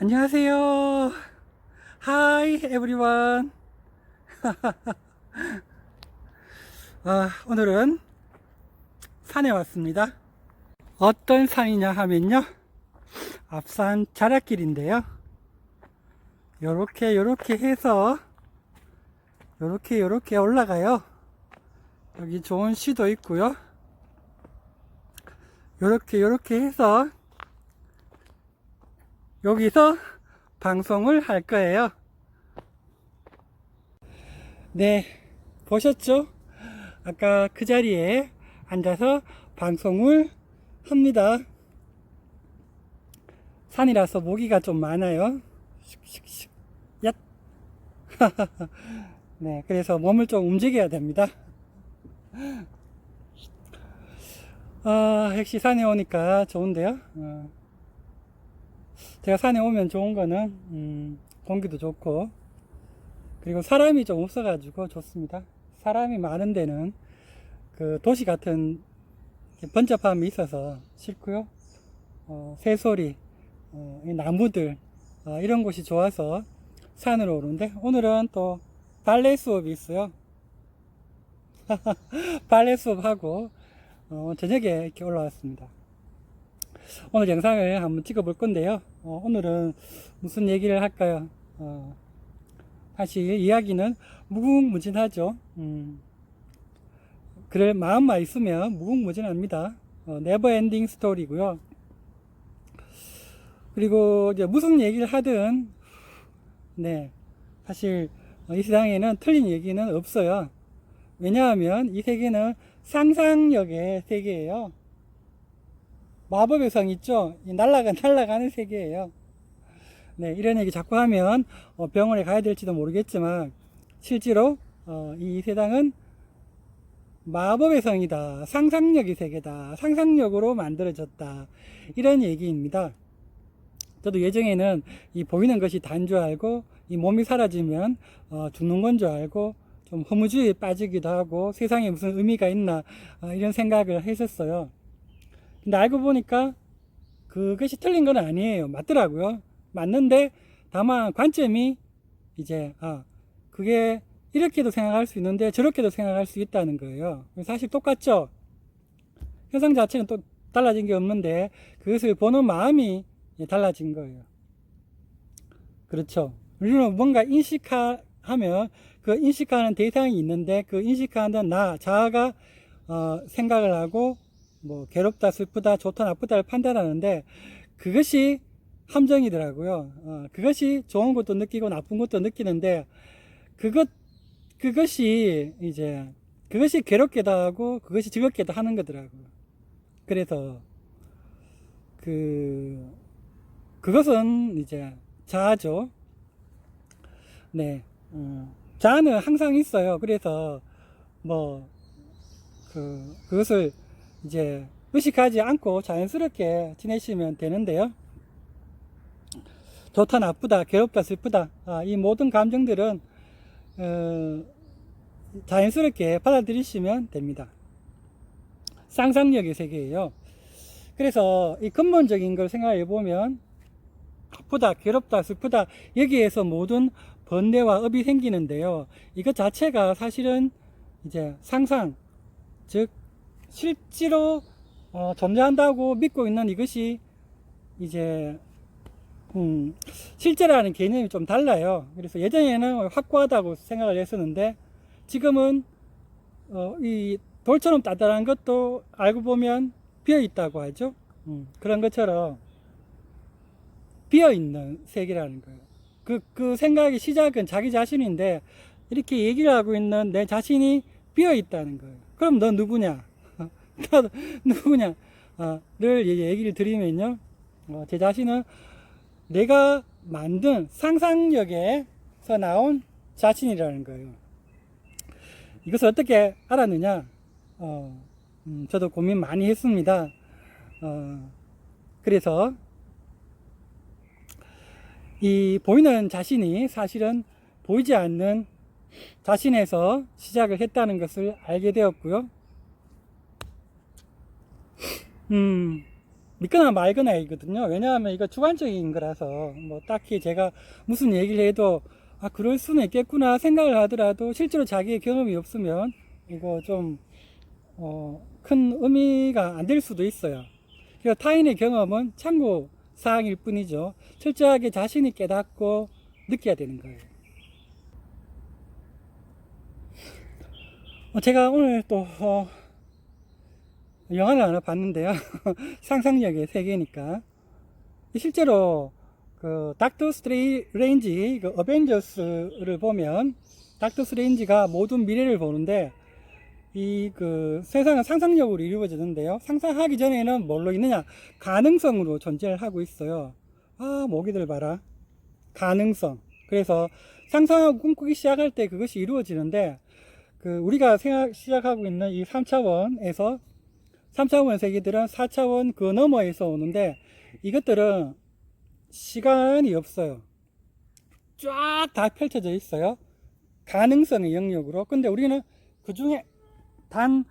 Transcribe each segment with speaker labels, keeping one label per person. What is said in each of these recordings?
Speaker 1: 안녕하세요. Hi everyone. 오늘은 산에 왔습니다. 어떤 산이냐 하면요, 앞산 자락길인데요. 요렇게 해서 요렇게 올라가요. 여기 좋은 시도 있고요. 요렇게 해서 여기서 방송을 할 거예요. 네, 보셨죠? 아까 그 자리에 앉아서 방송을 합니다. 산이라서 모기가 좀 많아요. 슉슉슉. 얏. 네, 그래서 몸을 좀 움직여야 됩니다. 역시 산에 오니까 좋은데요. 제가 산에 오면 좋은 거는 공기도 좋고, 그리고 사람이 좀 없어가지고 좋습니다. 사람이 많은 데는 그 도시 같은 번잡함이 있어서 싫고요. 새소리, 이 나무들, 이런 곳이 좋아서 산으로 오는데, 오늘은 또 발레 수업이 있어요. 발레 수업하고 저녁에 이렇게 올라왔습니다. 오늘 영상을 한번 찍어 볼 건데요. 오늘은 무슨 얘기를 할까요? 사실 이야기는 무궁무진하죠. 그럴 마음만 있으면 무궁무진합니다. 네버 엔딩 스토리고요. 그리고 이제 무슨 얘기를 하든, 네, 사실 이 세상에는 틀린 얘기는 없어요. 왜냐하면 이 세계는 상상력의 세계예요. 마법의 성 있죠? 날아가는 세계예요. 네, 이런 얘기 자꾸 하면 병원에 가야 될지도 모르겠지만, 실제로 이 세상은 마법의 성이다, 상상력의 세계다, 상상력으로 만들어졌다, 이런 얘기입니다. 저도 예전에는 이 보이는 것이 다인 줄 알고, 이 몸이 사라지면 죽는 건 줄 알고 좀 허무주의에 빠지기도 하고, 세상에 무슨 의미가 있나 이런 생각을 했었어요. 근데 알고 보니까 그것이 틀린 건 아니에요. 맞더라고요. 맞는데 다만 관점이 이제 그게 이렇게도 생각할 수 있는데 저렇게도 생각할 수 있다는 거예요. 사실 똑같죠. 현상 자체는 또 달라진 게 없는데 그것을 보는 마음이 달라진 거예요. 그렇죠. 우리는 뭔가 인식하면 그 인식하는 대상이 있는데, 그 인식하는 자아가 생각을 하고 뭐 괴롭다, 슬프다, 좋다, 나쁘다를 판단하는데, 그것이 함정이더라고요. 그것이 좋은 것도 느끼고 나쁜 것도 느끼는데, 그것이 이제 그것이 괴롭게도 하고 그것이 즐겁게도 하는 거더라고요. 그래서 그것은 이제 자아죠. 네, 자아는 항상 있어요. 그래서 뭐 그것을 이제 의식하지 않고 자연스럽게 지내시면 되는데요. 좋다, 나쁘다, 괴롭다, 슬프다, 이 모든 감정들은 자연스럽게 받아들이시면 됩니다. 상상력의 세계예요. 그래서 이 근본적인 걸 생각해 보면, 아프다, 괴롭다, 슬프다, 여기에서 모든 번뇌와 업이 생기는데요. 이것 자체가 사실은 이제 상상, 즉 실제로 존재한다고 믿고 있는 이것이 이제 실제라는 개념이 좀 달라요. 그래서 예전에는 확고하다고 생각을 했었는데, 지금은 이 돌처럼 따뜻한 것도 알고 보면 비어 있다고 하죠. 그런 것처럼 비어 있는 세계라는 거예요. 그 생각의 시작은 자기 자신인데, 이렇게 얘기를 하고 있는 내 자신이 비어 있다는 거예요. 그럼 너 누구냐? 나도 누구냐? 를 얘기를 드리면요, 제 자신은 내가 만든 상상력에서 나온 자신이라는 거예요. 이것을 어떻게 알았느냐? 저도 고민 많이 했습니다. 그래서 이 보이는 자신이 사실은 보이지 않는 자신에서 시작을 했다는 것을 알게 되었고요. 믿거나 말거나이거든요. 왜냐하면 이거 주관적인 거라서 뭐 딱히 제가 무슨 얘기를 해도 아 그럴 수는 있겠구나 생각을 하더라도 실제로 자기의 경험이 없으면 이거 좀 큰 의미가 안 될 수도 있어요. 그래서 타인의 경험은 참고 사항일 뿐이죠. 철저하게 자신이 깨닫고 느껴야 되는 거예요. 제가 오늘 또 영화를 하나 봤는데요. 상상력의 세계니까. 실제로 그 닥터 스트레인지 그 어벤져스를 보면 닥터 스트레인지가 모든 미래를 보는데 이 그 세상은 상상력으로 이루어지는데요. 상상하기 전에는 뭘로 있느냐? 가능성으로 존재를 하고 있어요. 아, 모기들 봐라. 가능성. 그래서 상상하고 꿈꾸기 시작할 때 그것이 이루어지는데 그 우리가 시작하고 있는 이 3차원에서 3차원 세계들은 4차원 그 너머에서 오는데 이것들은 시간이 없어요. 쫙 다 펼쳐져 있어요. 가능성의 영역으로. 근데 우리는 그 중에 단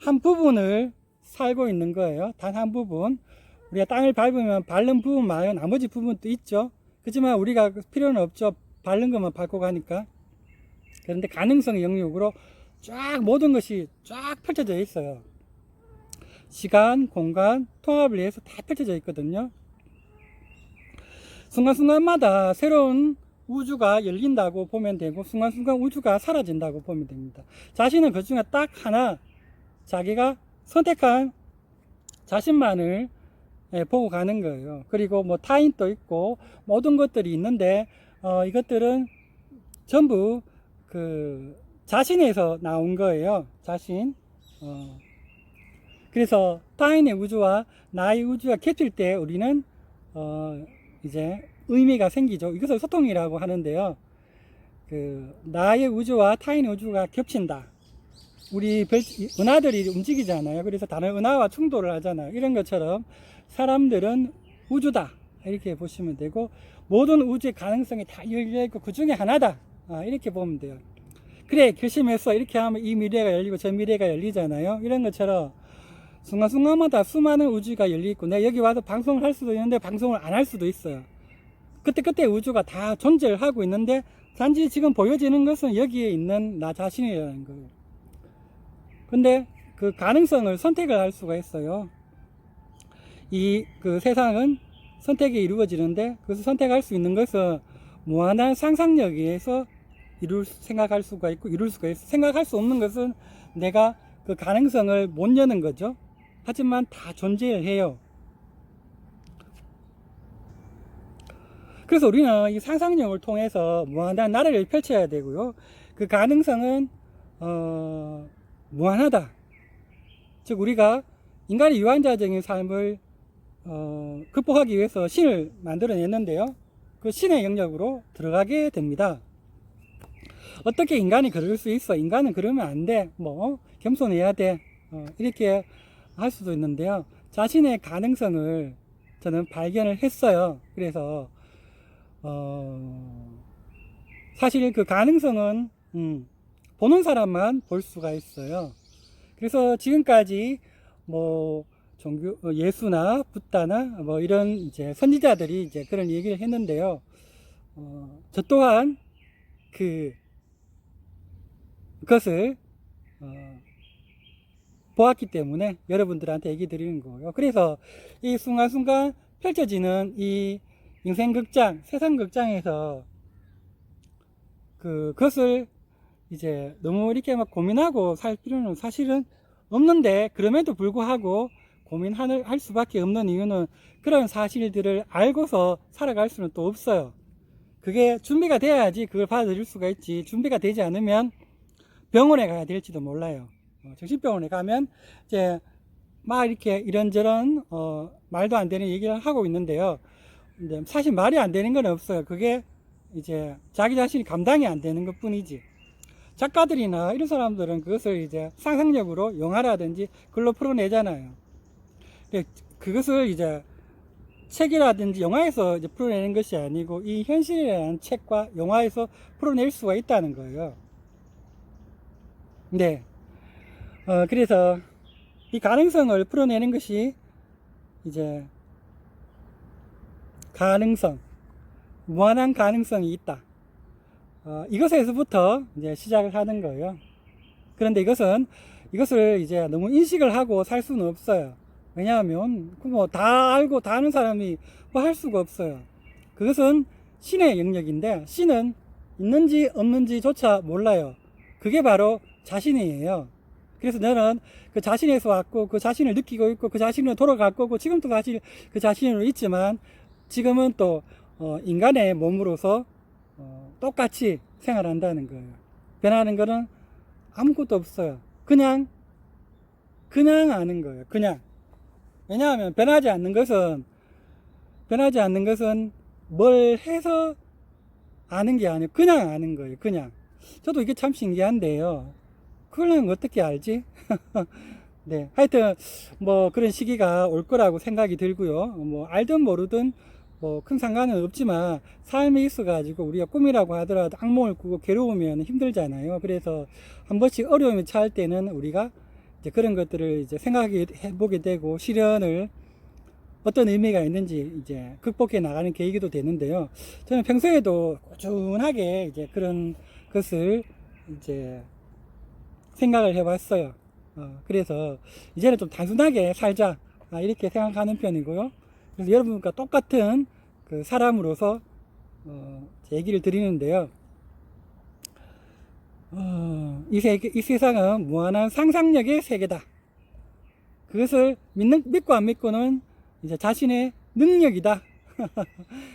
Speaker 1: 한 부분을 살고 있는 거예요. 단 한 부분. 우리가 땅을 밟으면 밟는 부분 말고 나머지 부분도 있죠. 그렇지만 우리가 필요는 없죠. 밟는 것만 밟고 가니까. 그런데 가능성의 영역으로 쫙 모든 것이 쫙 펼쳐져 있어요. 시간, 공간, 통합을 위해서 다 펼쳐져 있거든요. 순간순간마다 새로운 우주가 열린다고 보면 되고 순간순간 우주가 사라진다고 보면 됩니다. 자신은 그 중에 딱 하나 자기가 선택한 자신만을 보고 가는 거예요. 그리고 뭐 타인도 있고 모든 것들이 있는데 이것들은 전부 그 자신에서 나온 거예요. 자신. 그래서 타인의 우주와 나의 우주가 겹칠 때 우리는 이제 의미가 생기죠. 이것을 소통이라고 하는데요. 그 나의 우주와 타인의 우주가 겹친다. 우리 은하들이 움직이잖아요. 그래서 다른 은하와 충돌을 하잖아요. 이런 것처럼 사람들은 우주다. 이렇게 보시면 되고 모든 우주의 가능성이 다 열려있고 그 중에 하나다. 이렇게 보면 돼요. 그래 결심해서 이렇게 하면 이 미래가 열리고 저 미래가 열리잖아요. 이런 것처럼 순간순간마다 수많은 우주가 열려있고 내가 여기 와서 방송을 할 수도 있는데 방송을 안 할 수도 있어요. 그때 우주가 다 존재를 하고 있는데 단지 지금 보여지는 것은 여기에 있는 나 자신이라는 거예요. 근데 그 가능성을 선택을 할 수가 있어요. 이 그 세상은 선택이 이루어지는데 그것을 선택할 수 있는 것은 무한한 상상력에 의해서 생각할 수가 있고 이룰 수가 있어. 생각할 수 없는 것은 내가 그 가능성을 못 여는 거죠. 하지만 다 존재를 해요. 그래서 우리는 이 상상력을 통해서 무한한 나래를 펼쳐야 되고요. 그 가능성은 무한하다. 즉 우리가 인간의 유한자적인 삶을 극복하기 위해서 신을 만들어냈는데요. 그 신의 영역으로 들어가게 됩니다. 어떻게 인간이 그럴 수 있어? 인간은 그러면 안 돼. 뭐 겸손해야 돼. 이렇게 할 수도 있는데요. 자신의 가능성을 저는 발견을 했어요. 그래서 사실 그 가능성은 보는 사람만 볼 수가 있어요. 그래서 지금까지 뭐 종교 예수나 붓다나 뭐 이런 이제 선지자들이 이제 그런 얘기를 했는데요. 저 또한 그것을 보았기 때문에 여러분들한테 얘기 드리는 거고요. 그래서 이 순간순간 펼쳐지는 이 인생극장, 세상극장에서 그것을 이제 너무 이렇게 막 고민하고 살 필요는 사실은 없는데 그럼에도 불구하고 고민할 수밖에 없는 이유는 그런 사실들을 알고서 살아갈 수는 또 없어요. 그게 준비가 돼야지 그걸 받아들일 수가 있지. 준비가 되지 않으면 병원에 가야 될지도 몰라요. 정신병원에 가면 이제 막 이렇게 이런저런 말도 안 되는 얘기를 하고 있는데요. 근데 사실 말이 안 되는 건 없어요. 그게 이제 자기 자신이 감당이 안 되는 것 뿐이지. 작가들이나 이런 사람들은 그것을 이제 상상력으로 영화라든지 글로 풀어내잖아요. 그것을 이제 책이라든지 영화에서 이제 풀어내는 것이 아니고 이 현실이라는 책과 영화에서 풀어낼 수가 있다는 거예요. 네. 그래서 이 가능성을 풀어내는 것이 이제 가능성, 무한한 가능성이 있다. 이것에서부터 이제 시작을 하는 거예요. 그런데 이것을 이제 너무 인식을 하고 살 수는 없어요. 왜냐하면 뭐 다 알고 다 아는 사람이 뭐 할 수가 없어요. 그것은 신의 영역인데 신은 있는지 없는지조차 몰라요. 그게 바로 자신이에요. 그래서 저는 그 자신에서 왔고 그 자신을 느끼고 있고 그 자신으로 돌아갈 거고 지금도 사실 그 자신으로 있지만 지금은 또 인간의 몸으로서 똑같이 생활한다는 거예요. 변하는 거는 아무것도 없어요. 그냥 아는 거예요. 그냥. 왜냐하면 변하지 않는 것은 뭘 해서 아는 게 아니고 그냥 아는 거예요. 그냥. 저도 이게 참 신기한데요. 그걸 어떻게 알지? 네. 하여튼 뭐 그런 시기가 올 거라고 생각이 들고요. 뭐 알든 모르든 뭐 큰 상관은 없지만 삶에 있어 가지고 우리가 꿈이라고 하더라도 악몽을 꾸고 괴로우면 힘들잖아요. 그래서 한 번씩 어려움이 처할 때는 우리가 이제 그런 것들을 이제 생각해 보게 되고 실현을 어떤 의미가 있는지 이제 극복해 나가는 계기도 되는데요. 저는 평소에도 꾸준하게 이제 그런 것을 이제 생각을 해봤어요. 그래서 이제는 좀 단순하게 살자 이렇게 생각하는 편이고요. 그래서 여러분과 똑같은 그 사람으로서 얘기를 드리는데요. 이 세상은 무한한 상상력의 세계다. 그것을 믿고 안 믿고는 이제 자신의 능력이다.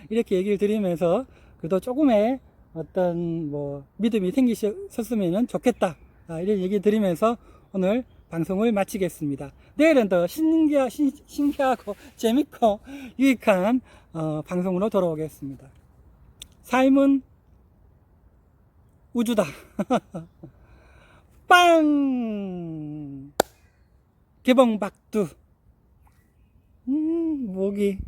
Speaker 1: 이렇게 얘기를 드리면서 그래도 조금의 어떤 뭐 믿음이 생기셨으면 좋겠다. 이런 얘기 드리면서 오늘 방송을 마치겠습니다. 내일은 더 신기하고 재밌고 유익한 방송으로 돌아오겠습니다. 삶은 우주다. 빵! 개봉박두. 목이